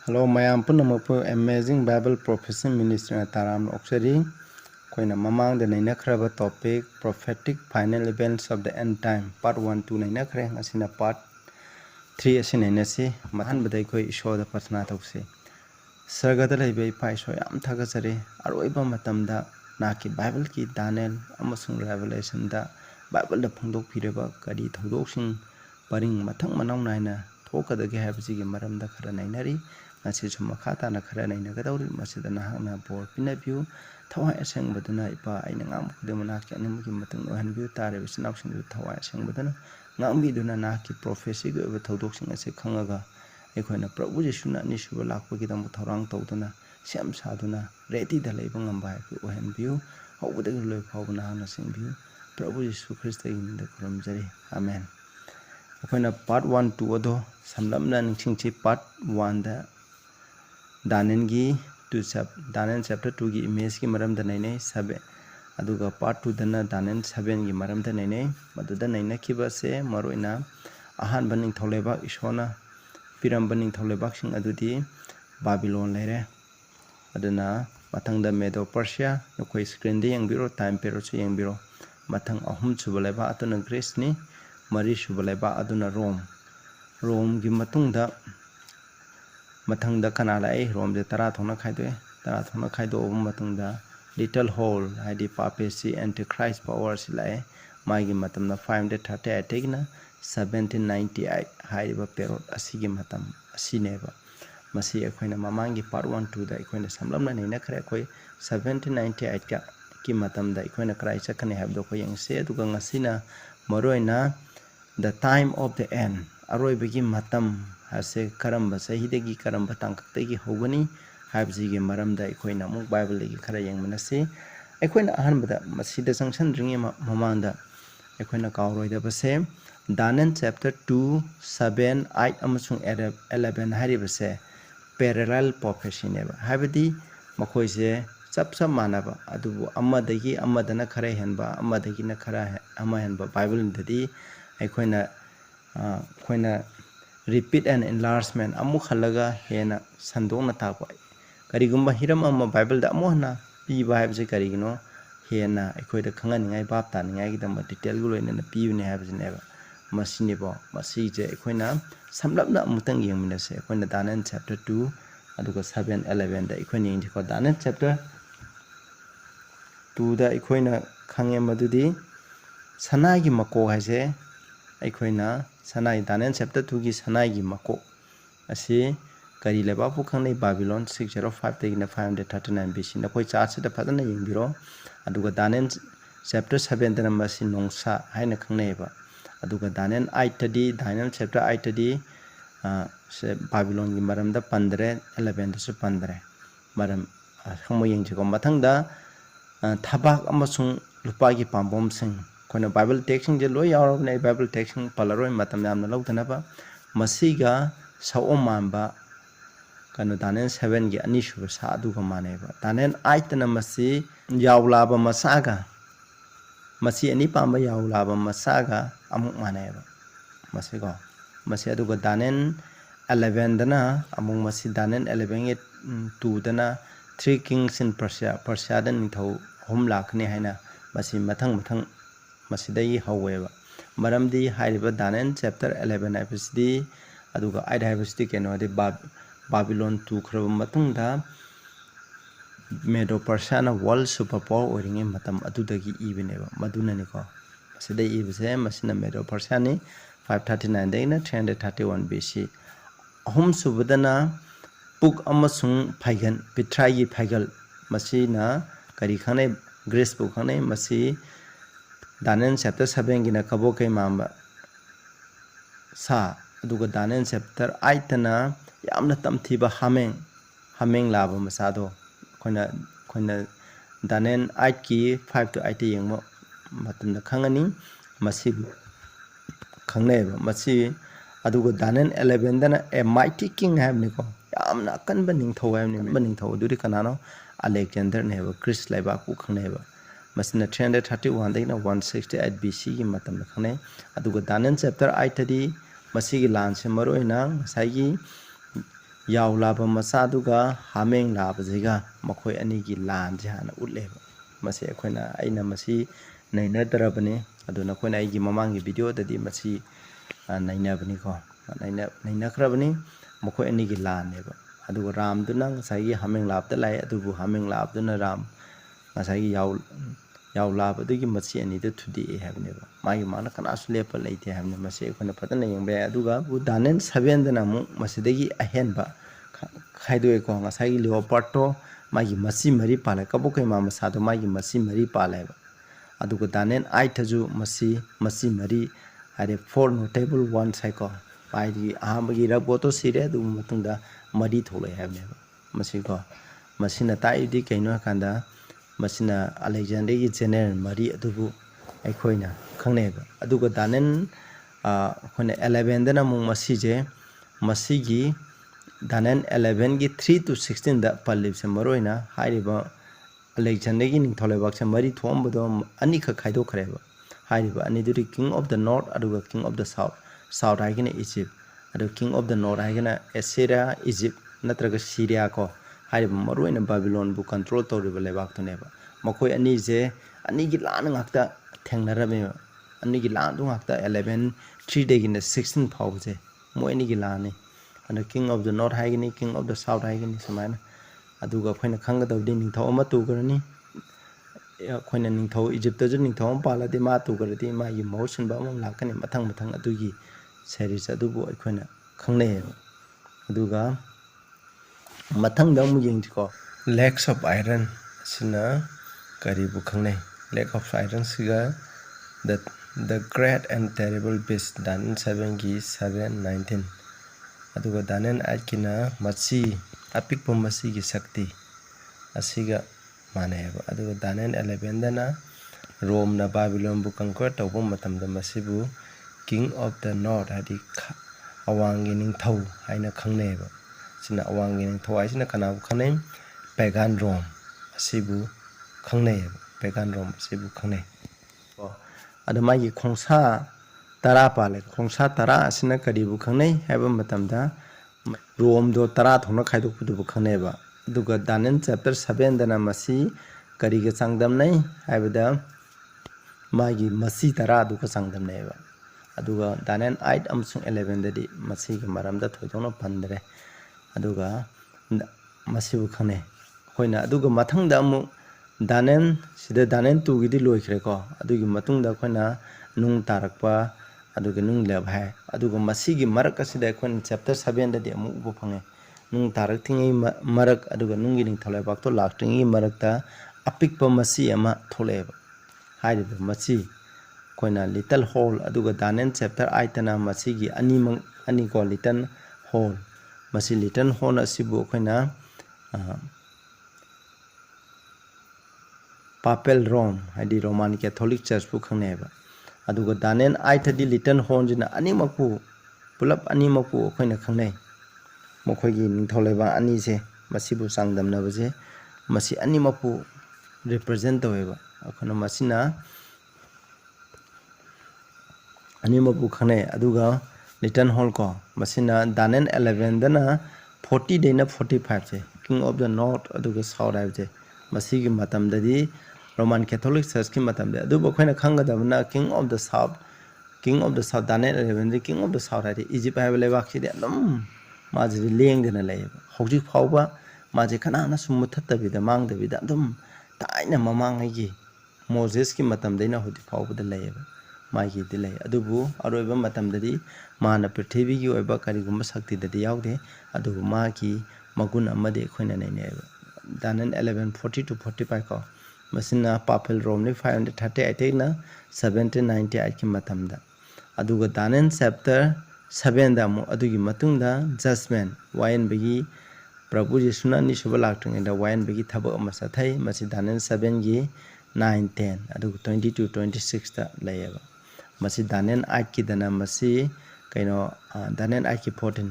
Hello, mayam punamapu Amazing Bible Prophecy Ministry na taram oksari. Koina mamang de naina kraba topic Prophetic Final Events of the End Time Part 1 2 naina kre asina Part 3 asina naina si mahan badai koi isho da patna tokse. Sargada laibai pai so yam thagajare Aroiba matamda naki Bible ki Daniel amasung Revelation da Bible da phangdok phireba kari thodok paring mathang manau naina thokadage habsigi maramda khara nainari ngasi chuma khata na khara naina gadawri masida na hangna bor pinabiu thawai aseng baduna ipa aina ngam kudemana ki animgi matang ohan biu tare bisnau sing thawai aseng baduna ngambi duna na ki prophecy go thodok sing ase khangaga ekhona prabhu jisuna ni suba lakpa ki dam thorang tawduna sem saduna ready da leiba ngamba ki ohan biu hobada loi phawna hangna sing biu prabhu jisu christ gi minda kuramjari amen. Ekhona part 1 2 odo samlamna ningsingchi part 1 da Daniel chapter 2 gi image ki maram da nainai sabe aduga part 2 dana Daniel 7 gi maram da nainai maduda naina kiba se maroina ahan baning tholeba isona piram baning tholeba sing adudi Babylon lere aduna mathang da Medo Persia nokoi screen de yang biro time pero chu yang biro mathang ahum chubaleba atuna Greece ni mari subaleba aduna Rome gi matung da mathang da kanala ai Rome de tara thona khaido matung da little hole haidi papacy antichrist power silai magi matam na 538 tegna 1798 haiba perot asigi matam asineba masi ekhoina mamangi part 1 2 da ekhoina samlamna neina khare koi 1798 ka ki matam da ekhoina krai chakhane habdo ko yangse duga ngasina maroina the time of the end Aroiba matam hase Karamba sahidagi Karamba tangkaktagi hobani habjigi maramda ekhoina muk Bible gi khara yangmanase ekhoina ahanbada masida sanction ringi mamanda ekhoina kawroida base Daniel chapter 2 7 8 amasung 11 haribase parallel prophecy neba habadi makoise chap manaba adubu amadagi amadana khara henba amadagi na khara ama henba Bible ndadi ekhoina repeat and enlargement amu khalaga hena sandona takwa karigumba hiram amma Bible da amuhna piba habje karigino hena ekhoida khanganingai bab taningai gidam detail guloina na pibne habje neba masinebo masije ekhoina samlapna amutang yengminase ekhoina Daniel chapter 2 aduga 7 11 da ekhoina yengko Daniel chapter 2 da ekhoina khange madudi sanagi mako haise ekhoina sanai Daniel chapter 2 gi sanai gi mako asi kari leba pu khangnei Babylon 605 tegina 539 BC na koi chart da phadana yengbiro aduga Daniel chapter 7 da masi nongsa haina khangnei ba aduga Daniel 8 tadi Daniel chapter 8 tadi se Babylon gi maram da 15 11 da su 15 maram khamo yengje ko mathang da thabak amasung lupa gi pambom sing koina Bible text je lo yaw na Bible text palaroi matam yamna lawdana ba masiga sawo mamba kanu Daniel 7 gi ani shu sa adu ga mane ba Daniel 8 na masi yawla ba masaga masi ani pamba yawla ba masaga amuk mane ba masi go masi adu ga Daniel 11 dana amung masi Daniel 11 2 dana 3 kings in Persia dan thau hom lakhne haina masi mathang masidai haweba maramdi hairiba Daniel chapter 11 episode aduga 8 episode keno de Babylon 2 khraba matungda Medo Persia na world superpower oringe matam adudagi ibineba maduna ni ko masidai ibse masina Medo Persia ni 539 daina 331 BC ahum subadana puk amasung phaigan pitrai phaigal masina kari khane Grace book khane masi Daniel chapter 7 gina kabo kai mamba sa aduga Daniel chapter 8 na yamna tamthiba hameng laba masado koina Daniel 8 ki 5 to 8 yengmo matunda khangani masi khangneba masi aduga Daniel 11 dana a mighty king habni ko yamna kanba ningthau habni ningthau duri kanano Alexander neba Chris laiba ku khangneba masina 331 daina 168 BC gi matam khane aduga Daniel chapter 8 tadi masigi lan se maroina saigi yaw laba masaduga hameng laba jiga makhoi ani gi lan je hana utleba masi akoina aina masi naina darabani aduna koina ai gi mamangi video dadi masi naina bani ko naina khrabani makhoi ani gi lan neba aduga ram duna ngasai gi hameng lab da lai adubu hameng lab duna ram ngasai gi yaw lab adugi masi ani da thudi e habneba magi mana kana sulepa leite habne masi akoina patana yengbe aduga bu danen 7 dana mu masi dagi ahenba khaidoi ko ngasai gi leopard to magi masi mari pala kabokai ma masado magi masi mari pala ba aduga danen 8 thaju masi mari are 4 notable one cycle pai di ahambagi raboto sire adu matungda mari tholai habne ba masi ko masina tai di kaino kanda masina Alexander gi general mari adubu aikoina khangne ba aduga danen khone 11 dana mu masi je masi gi danen 11 gi 3 to 16 da palib se maroina hairiba Alexander gi ning tholai bak se mari thom bodo ani kha khaido khreba hairiba ani duri king of the north aduga king of the south haigina Egypt adu king of the north haigina Assyria Egypt natraga Syria ko hairiba maroina Babylon bu control toriba lebak to neba makhoi ani je ani gi lan ngakta thengnarame ani gi lan du ngakta 11 3 de gina 16 phau je moi ani gi lani and king of the north haigini king of the south haigini samaina aduga khoina khanggadawdi ningthau ama tugarani khoina ningthau Egypt ju ningthau paladi ma tugaradi ma gi motion ba among lakani mathang adugi series adubu khoina khangnei aduga mathang da mu yengtiko legs of iron sina karibu khangnei leg of iron siga the great and terrible beast dan 7 gi 7:19 aduga danen aikina machi apik pomasi gi sakti asiga maneba aduga danen 11 dana Rome na Babylon bu conquer tawbo matamda masibu king of the north hadi awangi ning thau haina khangneba sina awangi ning thau aisina kana khangne pagan Rome asibu khangneba pagan Rome asibu khangne adamai gi khongsa tara pale khongsa tara asina karibu khangnei haba matamda Rome do tara thona khaidok pudu khangneba aduga danen chapter 7 dana masi kariga changdam nai habada magi masi tara aduga changdam naiba aduga danen 8 amsung 11 dadi masi gi maramda thoidona pandre aduga masi bu khangne hoina aduga mathangda amu danen sida danen 2 gidi loikhre ko adugi matungda khoina nung tarakpa aduga nung leb hai aduga masigi marak asida khon chapter 7 dadi amu ubo phange nung tarak thingi marak aduga nungi ning tholai bak to lak tingi marakta apikpa masi ama tholeba hairiba masi khoina little hole aduga danen chapter 8 na masigi ani ko little hole masi little hole asibu khoina Papal Rome hadi Roman Catholic Church bu khangneba aduga danen 8 di little hole jina ani mapu pulap ani mapu khoina khangnei mokhoigi ningtholeba ani je masibu sangdamna baje masi ani mapu represent taweba akhona masina ani mapu khangnei aduga little hole ko masina danen 11 dana 40 dena 45 je king of the north aduga south je masigi matamdadi Roman Catholic Church ki matamde aduba khoina khanggadabna king of the south danen 11 king of the south hadi Egypt haibale bakhi de dum maji leng dena lay hojik phawba maji khana na sum thattabida mangdabida dum taina mamang gi Moses ki matamdaina hodi phawbada layeba magi de lay adubu aroiba matamdadi mana prithvi gi oiba karigumba sakti dadi yaude adubu magi magun amade khoina naineba danen 1140 to 45 ko masina Papal Rome ni 538 na 1798 ki matamda aduga danen chapter 7 da mu adugi matungda judgment wayan bagi Prabhu Yesuna ni subalak tung da wayan bagi thabo amasa thai masi danen 7 gi 9 10 aduga 22 26 da layeba masi danen 8 ki dana masi kaino danen 8 ki 14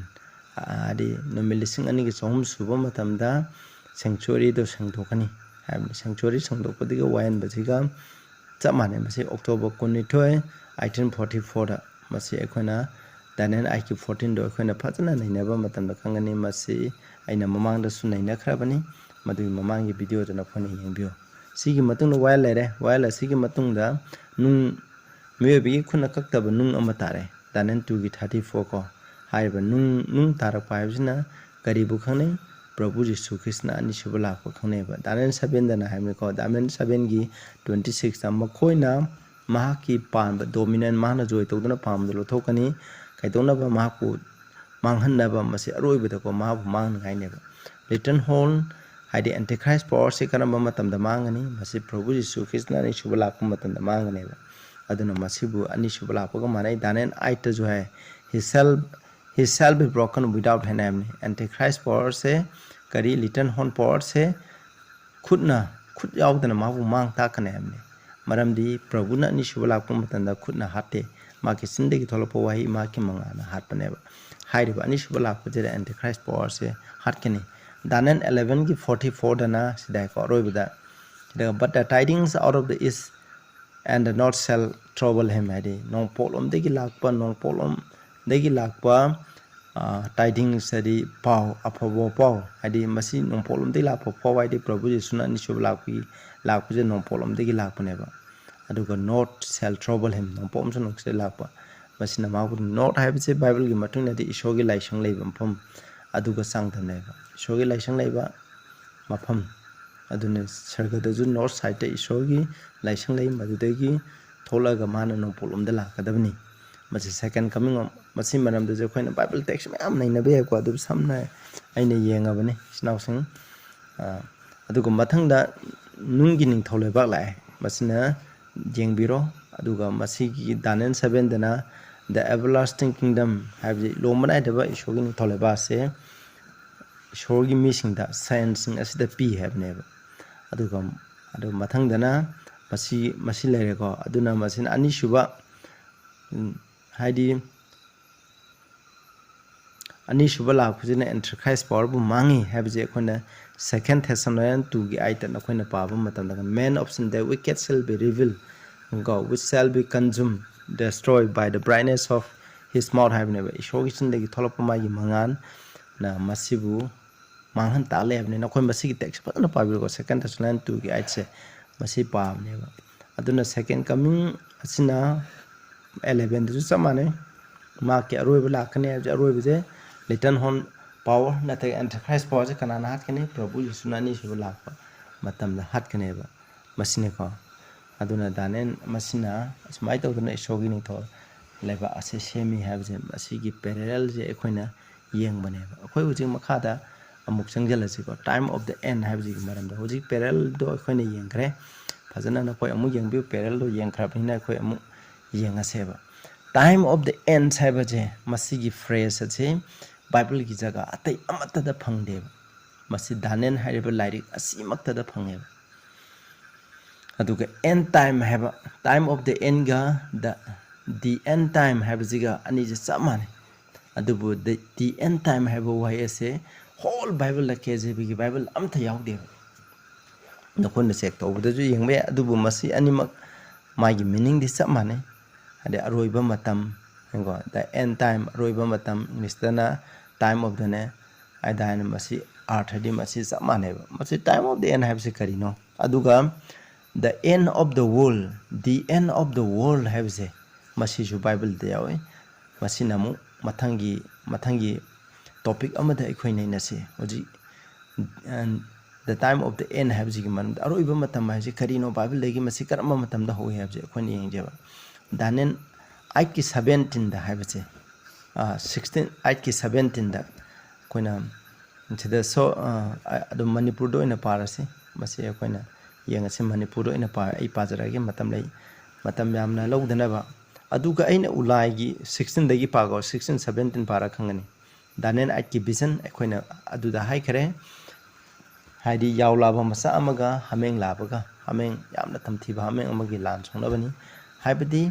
adi nomelising ani gi sohum suba matamda sanctuary do sangdokani habni sanctuary sangdokpadiga wayan bajiga chamane masi October 12 1844 da masi ekhona Daniel IQ 14 do akhona phajana nainaba matamda khangani masi aina mamangda su naina khrabani madu mamangi video da nakhoni yengbiyo sigi matung wire lere wire sigi matung da nung mebi khuna kaktaba nung amatare Daniel 2 gi 34 ko haiba nung tarak paibsina garibu khangne Prabhu Jisu Krishna ani subala ko khangne ba Daniel 7 da na haimne ko Daniel 7 gi 26 da makhoina mahaki pan dominant mahna joy toduna pamdo lothokani kaitona ba mahaku manghanaba masi Aroiba da ko mahabu mang ngaineba return hall haidi antichrist power se karamba matamda mangani masi Prabhu Jisu Krishna ni subala ko matamda manganeba aduna masibu ani subala ko manai Daniel 8 ta jo hai his shall be broken without hand antichrist power se kari return hall power se khud yaudana mahabu mang ta kane amne maramdi Prabhu na ni subala ko matanda khud na hatte maki sindagi tholapo wahi maki mangana hatpaneba hairiba ani subala ko jere antichrist power se hatkani Daniel 11 ki 44 dana sidai ko Aroiba but the tidings out of the east and the north shall trouble him hadi nong polom degi lakpa tidings hadi pau apabo pau hadi masi nong polom degi lakpa pau hadi Prabhu Jisu na ni subala ko lakpa je nong polom degi lakpaneba aduga north shall trouble him nong pom so nong se lakpa masina mabu north haibse bible gi matung na di ishogi laisang leiba mpham aduga sangthaneba ishogi laisang leiba mafam adune sarga da ju north side te ishogi laisang lei madudagi tholaga mana nong polom da lakadabni masi second coming masi maram da je khoina bible text mayam naina be ko adu samna aina yenga bane snausing aduga mathang da nungi ning tholeba lai masina jengbiro aduga masigi Daniel 7 dana the everlasting kingdom have lomana deba ishogi ni tholeba se ishogi missing da science asida p have never aduga adu mathang dana masi lere ko aduna masin ani shuba haidi ani shuba la khujina antichrist power bu mangi have je khona second Thessalonians 2 gi aita na khoina pa ba matam da man of sin the wicked shall be revealed God which shall be consumed destroyed by the brightness of his mouth have never ishogi sin de tholapa ma gi mangan na masibu manghan ta le have ne na khoi masigi text pa na pa bi ko second Thessalonians 2 gi aita se masi pa ne ba aduna second coming asina 11 du samane ma ke Aroiba lakane Aroiba je return hon power na te antichrist power je kana na hat kene Prabhu Jisu na ni subala ko matam la hat kene ba masine ko aduna Daniel masina asmai to na ishogi ni thol leba ase semi have je asigi parallel je ekhoina yeng bane ba akhoi uji makha da amuk changjal ase ko time of the end have ji maram da hoji parallel do ekhoina yeng kre phajana na koi amu yeng bi parallel do yeng khra bina koi amu yeng ase ba time of the end have je masigi phrase ase bible gi jaga atai amata da phangde ba masi Daniel hariba lairik asimakta da phange ba aduga end time have time of the end ga the end time have jiga ani je samane adubu the end time have why ase whole bible la keje bi bible amtha yaude da kon check to bu ju yengbe adubu masi animak magi meaning di samane ade Aroiba matam ngo the end time Aroiba matam nistana time of the ne aidana masi arthadi masi samane masi time of the end have se karino aduga the end of the world have se masi ju bible de yawe masi namu mathangi topic amada ekhoi nei na se oji and the time of the end have ji man Aroiba matam ha ji karino bible legi masi karama matam da ho have je ekhoi nei je ba Daniel 8 ki 17 da have se 16 8 ki 17 da koina chida so adu manipur do ina parase masi koina yenga se manipur do ina pa ai pajara ge matam lei matam yamna logdana ba aduga aina Ulai gi 16 dagi pago 16 17 para khangani Daniel 8 ki vision koina aduda hai khare haidi yaula ba masa amaga hameng labaga hameng yamna thamthiba hameng amagi lan songnabani haibadi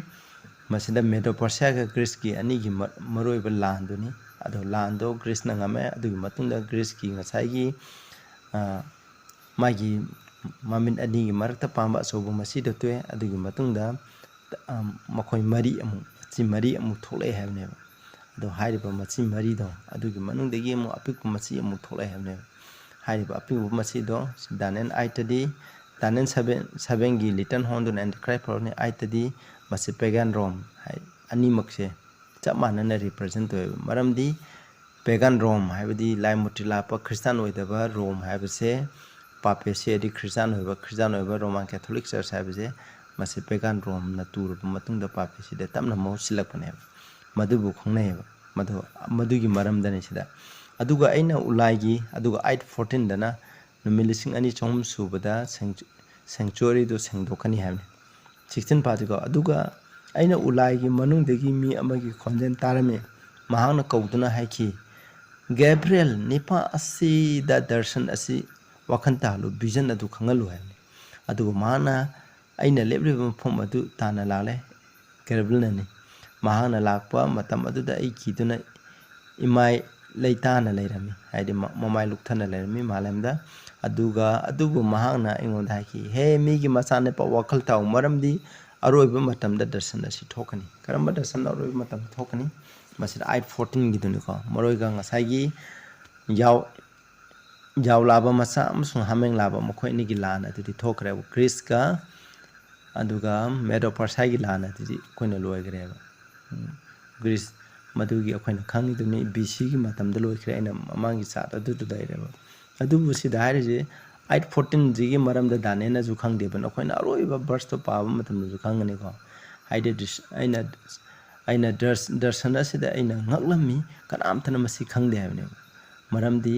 masida Medo Persia ga Greece ki ani gi maroiba landuni ado lando Greece na ngame adu matunda Greece ki ngasai gi magi mamin ani gi marakta pamba sobu masida to adu gi matunda makhoi mari amu thole have ne ꯑꯗꯣ ꯍꯥꯏꯔꯤꯕ ꯃꯆꯤ ꯃꯔꯤꯗꯣ ꯑꯗꯨꯒꯤ ꯃꯅꯨꯡꯗꯒꯤ ꯑꯃꯨꯛ ꯑꯄꯤꯛꯄ ꯃꯆꯤ ꯑꯃꯨꯛ ꯊꯣꯛꯂꯛꯑꯦ ꯍꯥꯏꯕꯅꯦꯕ ꯍꯥꯏꯔꯤꯕ ꯑꯄꯤꯛꯄ ꯃꯆꯤꯗꯣ ꯗꯥꯅꯤꯌꯦꯜ 8ꯇꯗꯤ ꯗꯥꯅꯤꯌꯦꯜ 7ꯒꯤ ꯂꯤꯇꯜ ꯍꯣꯔꯟꯗꯨꯅ ꯑꯦꯟꯇꯤꯀ꯭ꯔꯥꯏꯁ ꯐꯣꯔꯅꯤ 8ꯇꯗꯤ ꯃꯁꯤ ꯄꯦꯒꯥꯟ ꯔꯣꯝ ꯑꯅꯤꯃꯛꯁꯦ ꯆꯞ ꯃꯥꯟꯅꯅ ꯔꯤꯄ꯭ꯔꯖꯦꯟ ꯇꯧꯋꯦꯕ ꯃꯔꯝꯗꯤ ꯄꯦꯒꯥꯟ ꯔꯣꯝ ꯍꯥꯏꯕꯗꯤ ꯂꯥꯏ ꯃꯨꯔꯇꯤ ꯂꯥꯠꯄ ꯈ꯭ꯔꯤꯁꯇꯥꯟ ꯑꯣꯏꯗꯕ ꯔꯣꯝ ꯍꯥꯏꯕꯁꯦ ꯄꯥꯄꯦꯁꯤ ꯍꯥꯏꯗꯤ ꯈ꯭ꯔꯤꯁꯇꯥꯟ ꯑꯣꯏꯕ ꯔꯣꯃꯥꯟ ꯀꯦꯊꯣꯂꯤꯛ ꯆꯔꯆ ꯍꯥꯏꯕꯁꯦ ꯃꯁꯤ ꯄꯦꯒꯥꯟ ꯔꯣꯝꯅ ꯇꯨꯔꯕ ꯃꯇꯨꯡꯗ ꯄꯥꯄꯦꯁꯤꯗ ꯇꯞꯅ ꯃꯍꯨꯠ ꯁꯤꯜꯂꯛꯄꯅꯦꯕ ꯃꯗꯨꯕꯨ ꯈꯪꯅꯩꯌꯦꯕ ꯃꯗꯨꯒꯤ ꯃꯔꯝꯗꯅꯤ ꯁꯤꯗ ꯑꯗꯨꯒ ꯑꯩꯅ ꯎꯂꯥꯏꯒꯤ ꯑꯗꯨꯒ 8:14ꯗꯅ ꯅꯨꯃꯤꯠ 2300 ꯁꯨꯕꯗ ꯁꯦꯡꯆꯨꯔꯤꯗꯣ ꯁꯦꯡꯗꯣꯛꯀꯅꯤ ꯍꯥꯏꯕꯅꯤ 16 ꯄꯥꯗꯤꯀꯣ ꯑꯗꯨꯒ ꯑꯩꯅ ꯎꯂꯥꯏꯒꯤ ꯃꯅꯨꯡꯗꯒꯤ ꯃꯤ ꯑꯃꯒꯤ ꯈꯣꯟꯖꯦꯜ ꯇꯥꯔꯝꯃꯤ ꯃꯍꯥꯛꯅ ꯀꯧꯗꯨꯅ ꯍꯥꯏꯈꯤ Gabriel nipa asida darshan asi wakan tahlu vision adu khangalu haibni aduga mahana aina lebriba mafam adu tana lale Gabriel nani mahana lakpa matam aduda ai kiduna imai leitana leirami haidi mamai lukthana leirami malamda adubu mahana ingonda haki he migi masane pa wakal taw maramdi aroiba matamda darshan asi thokani karamba darshan aroiba matam thokani masida 8:14 giduni ko maroiga ngasagi yaw laba masa amsung hameng laba makhoi ni gi lana adudi thokre Greece ka aduga Medo Persia gi lana adudi koina loigre ba Greece madugi akoina khangi duni BC gi matamda loikre aina mamangi sat adudu daire ba adubu sida haire 8:14 jigi maramda danena ju khangde ban akoina aroiba verse to paaba matamda ju khangani ko haide aina darsana sida aina ngaklami kanamtana masi khangde habne maramdi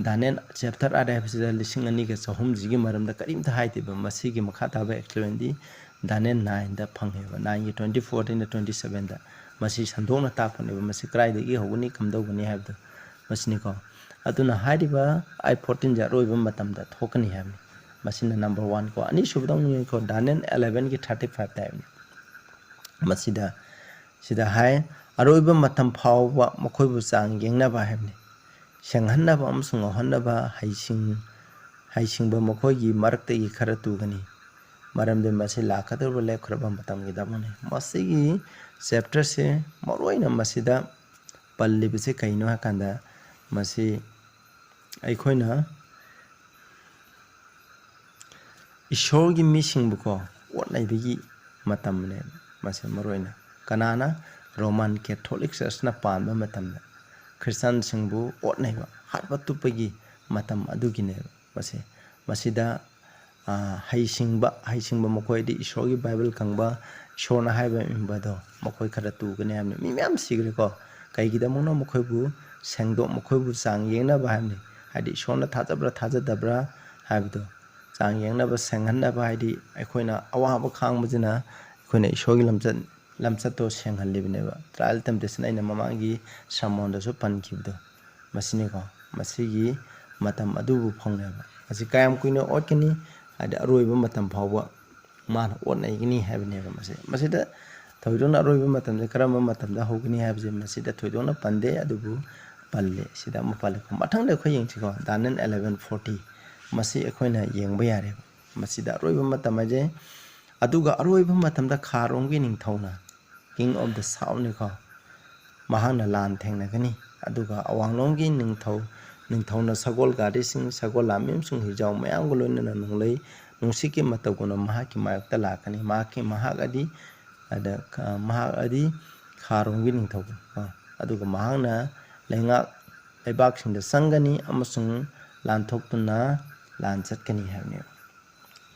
Daniel chapter 8 episode lising ani ga sahum jigi maramda karimta haiteba masi gi makha taba explain Daniel 9 da phangheba 9 gi 24 and 27 da masi sandona tapane masi krai de gi hoguni kamdoguni habda masini ko aduna haidiba 8:14 ja roiba matamda thokani habni masina number 1 ko ani subdang ni ko Daniel 11 gi 35 da masida hai aroiba matam phawwa makhoibu chang yengnaba habni senghanaba amsung ohannaba haisingba makhoigi maraktagi khara tugani maramde masi lakadaba lekhraba matam gi damone masigi chapter se maroina masida pallibse kaino hakanda masi aikhoina ishorgi misingbuko wotnaibigi matamne masi maroina kanana Roman Catholic Church na panba matamda Christian singbu otnaiba hatba tupagi matam adugine masida haisingba makoidi ishorgi Bible kangba ishorna haiba imbado makoi khara tugane amne mi myam sigre ko kaigida mona makoibu sengdo makoibu chang yengna ba hamni hadi ishorna thajadabra habdo chang yengna ba senghanna ba hadi aikoina awaba khangbujina aikoina ishorgi lamchatto senghalibneba trial temptation aina mamangi samonda so pankibdo masini ko masigi matam adubu phongneba asi kayam kuino otkini adi aroiba matam phawba man otnaigini habneba masida thoidona aroiba matam je karamba matam da hogini habje masida thoidona pande adubu palle sida mapale ko mathangda khoi yengchi ko Daniel 11:40 masi ekhoina yengba yare masida aroiba matam je aduga aroiba matam da kharonggi ningthauna King of the South ni ko mahana lan thengnagani aduga awanglonggi ningthauna sagol gari sing sagol lamim sung hijaw mayang golona nunglei nungsiki matagona mahaki mayakta lakani mahagadi kharonggi ningthau aduga mahangna leibak singda sangani amasung lan thoktuna lan chatkani habne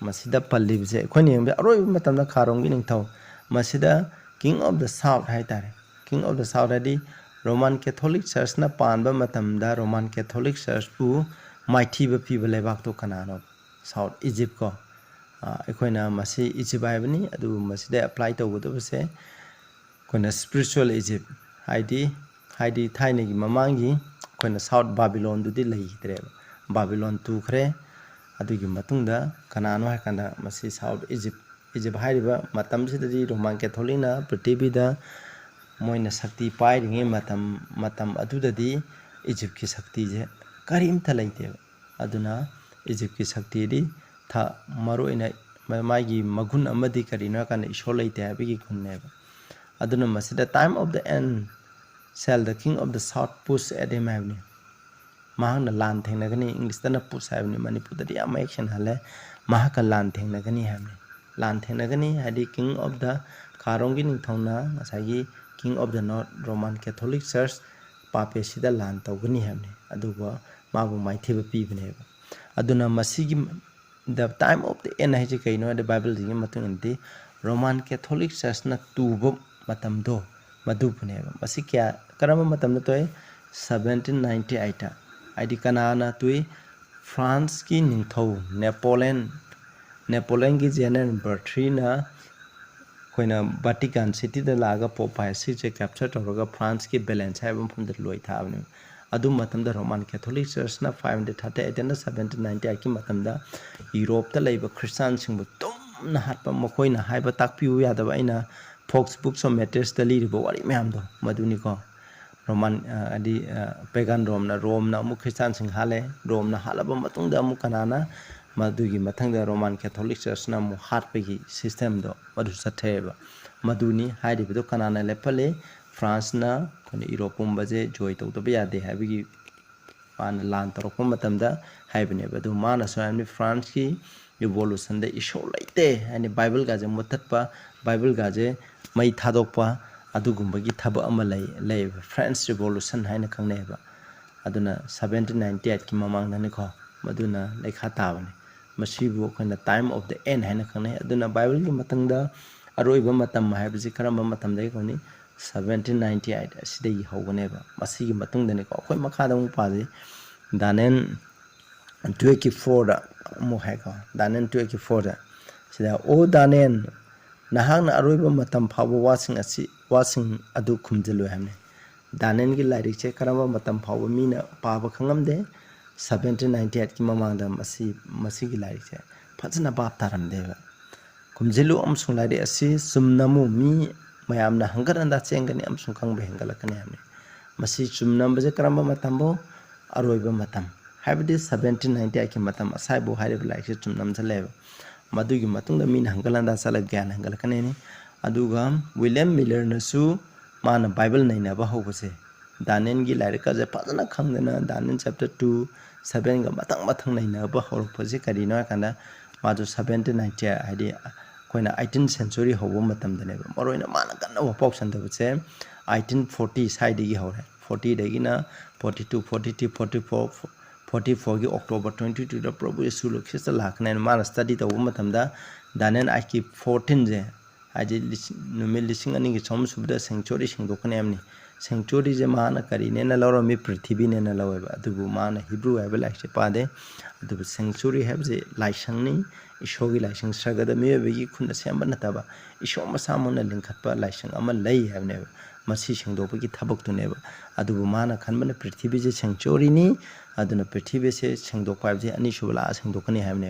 masida pallibse khoni yengbe aroi matamna kharonggi ningthau masida King of the South haitare King of the South adi Roman Catholic Church na panba matamda Roman Catholic Church pu maithiba piba lebak to kanano South Egypt ko ekoina masi Egypt aibani adu masida apply to godobse koina spiritual Egypt haidi thaine gi mamangi koina South Babylon dudi leidre Babylon tu khre adugi matungda kanano hakanda masi South Egypt hairiba matam sidadi Roman Catholic na prithibida moina sakti pairinge matam adudadi Egypt ki sakti je karimta leite aduna Egypt ki sakti di tha maroina magi magun amadi karina kana isol leite habigi kunne aduna masida time of the end shall the king of the south push at him havni mahakna lan thengnagani English dana push havni Manipurda yam action hale mahaka lan thengnagani havni lan thengnagani hadi king of the Karongi ningthongna ngasagi king of the north Roman Catholic Church pape sida lan tawgani havni aduga mabu maithiba pibneba aduna masigi the time of the end haje kaino the Bible jingi matung indi Roman Catholic Church na tubo matamdo madupneba masi kya karama matamda toy 1798 id kanana tui France ki ningthau Napoleon ki general Bertrina koina Vatican city da laga Pope si je capture toroga France ki balance haibam from the loi thabne adu matamda Roman Catholic Church na 538 na 1798 ki matamda Europe ta leiba Christian singbu tumna hatpa makoina haiba takpiu yadaba ina Fox books of matters da li bo wari myam do maduni ko Roman adi pagan Rome na amu Christian sing hale Rome na halaba matungda amu kanana madugi mathangda Roman Catholic Church na mu hatpegi system do madu satheba maduni haidi bido kanana lepale France na kone Europe baje joy to yade habigi pan lan torokpa matamda haibne badu mana so amni France ki revolution da issue laite ani Bible gaje mutatpa Bible gaje mai thadokpa adugumbagi thaba ama lay French revolution haina khangneba aduna 1798 ki mamang nani ko maduna lekha tabani masibu khana time of the end haina khangne aduna Bible ki matangda Aroiba matam haibji karamba matam dai koni 1798 asidai hawganeba masigi matungdani ko khoi makhada mu paje Daniel 24 da mu haiko Daniel 24 da sida o Daniel nahangna Aroiba matam phawa wasing adu khumjelu hamne Daniel gi lairik che karamba matam phawa mina paba khangamde 1798 ki mamangda masi gi lairik che phajna bap taram deba khumjelu amsung lairi asi sumnamu mi mayamna hangaranda chengani amsung khangbe hengalakani hamne masi chumnam baje karamba matambo Aroiba matam habdi 1798 ki matam asaibo hairib laik che chumnam jale madugi matungda min hangalanda sala gyan hangalakani ni aduga William Miller nasu mana Bible naina ba hobase Daniel gi lairika je phajana khangdena Daniel chapter 2 7 ga matang naina ba horpose karina kana maju 1798 hadi koina 18th century hobo matam dane ba moroina mana kanna wapok sanda bche 1840 side gi hore 40 dagi na 42 43 44 44 gi October 22 da Prabhu Yesu lokhista lakhna mana study to matamda Daniel aki 14 je aji numil lising ani gi chom subda sanctuary singdokane amni sanctuary je mana kari ne na loro mi prithvi ne na laweba adubu mana Hebrew aba laise pade adubu sanctuary have je laisangni ishogi laisang sagada me begi khunda samba nataba isho masamona linkhatpa laisang ama lei havne masi singdopagi thabak tuneba adubu mana khanbana prithvi je sanctuary ni aduna prithvi se singdokpa je ani subala singdokani havne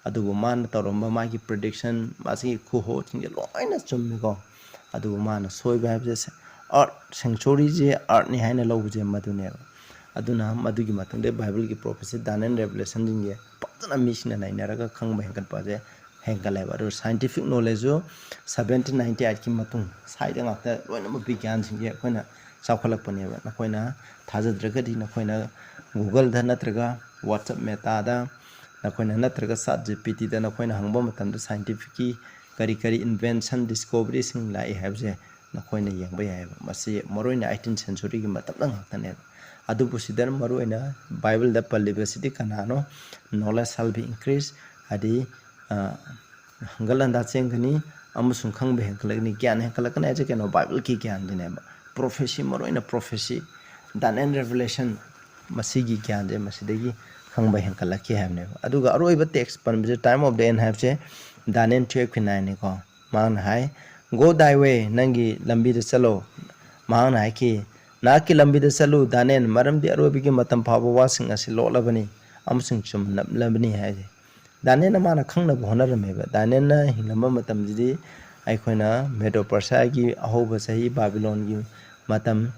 adubu mana toromba magi prediction masi khuho tinge loina chummi ko adubu mana soiba je art sanctuary je art ni haina lobuje madune aduna madugi matungde Bible ki prophecy Daniel revelation jinge patana misina nainaraga khangba hengkan paje hengkaleba ro scientific knowledge jo 1798 ki matung saida ngakta loina ma bigyan singe koina chawkhalak paneba na koina thajadraga di na koina Google da natraga WhatsApp meta da na koina natraga ChatGPT da na koina hangba matam da scientific ki kari invention discovery sing lai habje na koina yengba yaiba masi moroina 18th century ki matam ngakta adubu sidar maruina Bible da palibasiti kanano knowledge shall be increased adi hangalanda chengani amusung khangbe hengkalakni gyan hengkalakna je keno Bible ki gyan dineba prophecy maruina prophecy Daniel revelation masigi gyan je masidagi khangba hengkalaki hamne aduga aroiba text panbje time of the end have che Daniel 12:9 ni ko man hai go thy way nangi lambi de chalo man hai ki na ki lambi de chalu Daniel maram di arobi ki matam phaba wasing asi lolabani amsing chum labani hai Daniel na mana khangna bhonarame ba Daniel na hinamba matam jidi aikhoina Medo Persia gi ahoba sahi Babylon gi matam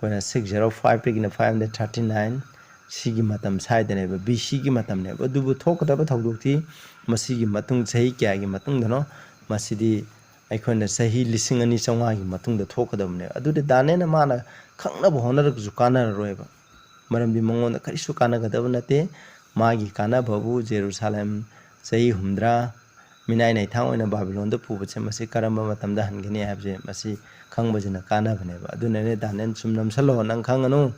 koina 605 pegina 539 sigi matam saidane ba BC gi matam ne ba dubu thokda ba thokdokti masigi matung sahi kya gi matung dano masidi ꯑꯩꯈꯣꯏꯅ ꯆꯍꯤ 2,500ꯒꯤ ꯃꯇꯨꯡꯗ ꯊꯣꯛꯀꯗꯕꯅꯦ ꯑꯗꯨꯗꯤ ꯗꯥꯅꯤꯌꯦꯜꯅ ꯃꯥꯅ ꯈꯪꯅꯕ ꯍꯣꯠꯅꯔꯒꯁꯨ ꯀꯥꯟꯅꯔꯔꯣꯏꯕ ꯃꯔꯝꯗꯤ ꯃꯉꯣꯟꯗ ꯀꯔꯤꯁꯨ ꯀꯥꯟꯅꯒꯗꯕ ꯅꯠꯇꯦ ꯃꯥꯒꯤ ꯀꯥꯟꯅꯕꯕꯨ ꯖꯦꯔꯨꯁꯥꯂꯦꯝ ꯆꯍꯤ 60 ꯃꯤꯅꯥꯏ ꯅꯩꯊꯥꯡ ꯑꯣꯏꯅ ꯕꯥꯕꯤꯂꯣꯟꯗ ꯄꯨꯕꯁꯦ ꯃꯁꯤ ꯀꯔꯝꯕ ꯃꯇꯝꯗ ꯍꯟꯒꯅꯤ ꯍꯥꯏꯕꯁꯦ ꯃꯁꯤ ꯈꯪꯕꯁꯤꯅ ꯀꯥꯟꯅꯕꯅꯦꯕ ꯑꯗꯨꯅꯅꯦ ꯗꯥꯅꯤꯌꯦꯜ ꯁꯨꯝ ꯅꯝꯁꯜꯂꯣ ꯅꯪ ꯈꯪꯒꯅꯨ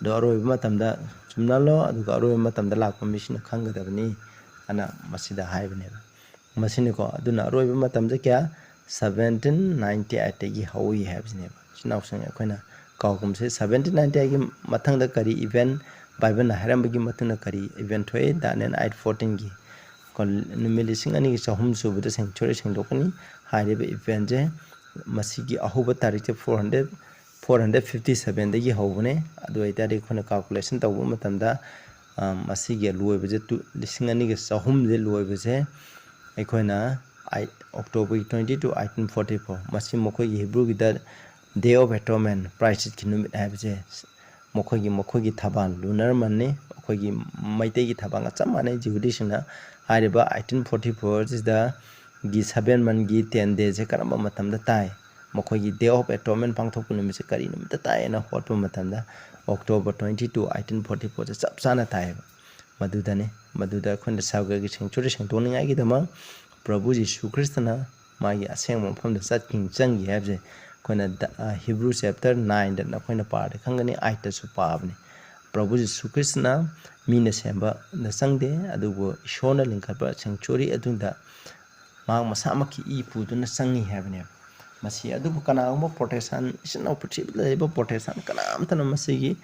ꯑꯗꯣ ꯑꯔꯣꯏꯕ ꯃꯇꯝꯗ ꯁꯨꯝ ꯅꯜꯂꯣ ꯑꯗꯨꯒ ꯑꯔꯣꯏꯕ ꯃꯇꯝꯗ ꯂꯥꯛꯄ ꯃꯤꯁꯤꯅ ꯈꯪꯒꯗꯕꯅꯤ ꯑꯅ ꯃꯁꯤꯗ ꯍꯥꯏꯕꯅꯦꯕ ꯃꯁꯤꯅꯤꯀꯣ ꯑꯗꯨꯅ ꯑꯔꯣꯏꯕ ꯃꯇꯝꯗ ꯀꯌꯥ 1798ꯗꯒꯤ ꯍꯧꯏ ꯍꯥꯏꯕꯁꯤꯅꯦꯕ ꯁꯤꯅꯥꯎꯁꯤꯡ ꯑꯩꯈꯣꯏꯅ ꯀꯥꯎꯒꯨꯝꯁꯦ 1798ꯒꯤ ꯃꯊꯪꯗ ꯀꯔꯤ ꯏꯚꯦꯟ ꯕꯥꯏꯕꯜꯅ ꯍꯥꯏꯔꯝꯕꯒꯤ ꯃꯇꯨꯡꯗ ꯀꯔꯤ ꯏꯚꯦꯟ ꯊꯣꯛꯏ ꯗꯥꯅꯤꯌꯦꯜ 8:14ꯒꯤ ꯅꯨꯃꯤꯠ 2,203 ꯁꯨꯕꯗ ꯁꯦꯡꯆꯨꯔꯤ ꯁꯦꯡꯗꯣꯛꯀꯅꯤ ꯍꯥꯏꯔꯤꯕ ꯏꯚꯦꯟꯁꯦ ꯃꯁꯤꯒꯤ ꯑꯍꯧꯕ ꯇꯥꯔꯤꯛꯁꯦ 457ꯗꯒꯤ ꯍꯧꯕꯅꯦ ꯑꯗꯨ ꯑꯣꯏꯇꯥꯔꯗꯤ ꯑꯩꯈꯣꯏꯅ ꯀꯥꯜꯀꯨꯂꯦꯁꯟ ꯇꯧꯕ ꯃꯇꯝꯗ ꯃꯁꯤꯒꯤ ꯂꯣꯏꯕꯁꯦ 2,203 ꯂꯣꯏꯕꯁꯦ ꯑꯩꯈꯣꯏꯅ October 22 1844 masi mokhoi Hebrew da Day of Atonement Price ki numit habje mokhoi gi thaban lunar manne mokhoi gi maitei gi thabang chamane jihudi sina hariba 1844 is the gi 7 man gi 10 days je karamba matam da tai mokhoi gi Day of Atonement pangthok numit se kari numit da tai na hotpa matam da October 22 1844 chap chana tai maduda khonda sauga gi sengchuri sengtoni ngai gi dama Prabhu Yishu Krishna magi aseng mafamda satking changi habje koina Hebrew chapter 9 da nakoina paade khangani 8 da su paabne Prabhu Yishu Krishna mina semba na sangde adugo ishona linkapa sanctuary adunda mag masamaki I puduna sangi habne masi adugo kanagumba protection isna opportunity leba protection kanamtana masigi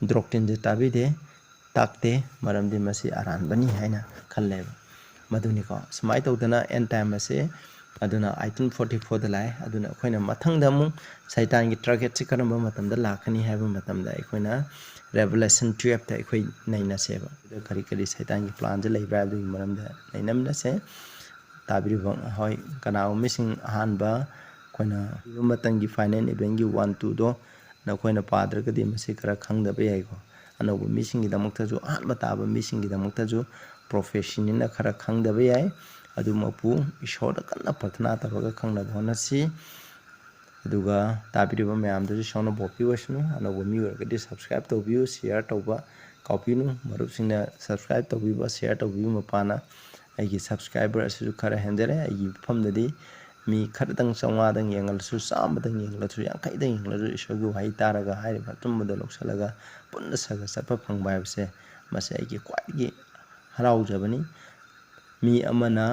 doctrine je tabide takte maramdi masi aran bani haina khalleba maduni ko smai tawdana end time ase aduna 1844 da lai aduna khoina mathangda mu saitan gi target chi karamba matamda lakhani haiba matamda khoina revelation 12 ta khoi naina seba kari saitan gi plan je leibra du maramda nainamna se tabiri bang hoi kana missing hanba khoina matangi final event gi 1 2 do na khoina padraga di masi kara khangda be ai ko anobu missing gi damakta ju hanba taba missing gi damakta ju profession na khara khangda be ai adu mapu ishoda kanna prathana tabaga khangna bonasi aduga tabiriba mayam du shona bopi wasnu anobu mi wargadi subscribe to view share tawba copy nu marup singna subscribe to view share to view mapana aigi subscriber asu khara hendere aigi famdadi mi khadang chawga dang yengal su sam dang yengal su yankai dang yengal su ishogu hai taraga hairiba tumda loksalaga punna saga sapa phangba habse mase aigi kwai harau jabani mi amana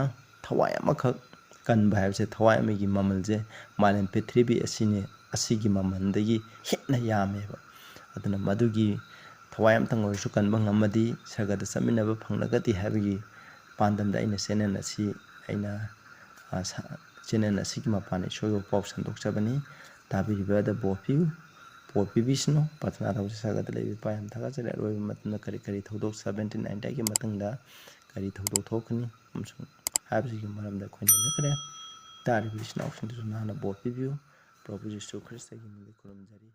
thawai amakha kanba habse thawai amagi mamalje malen prithvi asine asigi mamandagi hitna yameba aduna madugi thawai amtang oisu kanba ngamadi sagada saminaba phangnagati habigi pandamda aina channel asi aina channel asigi mapane shoyo pop sandok chabani tabiriba da bopi bisno patna raw sagada lebi payam thaga chale roi matna kari thodok 1790 gi matangda kari thodok thokni amsung habsigi maramda khoine nakre tari bisna option tu nana bopi view Prabhu Yishu Krishna gi mili kurum jari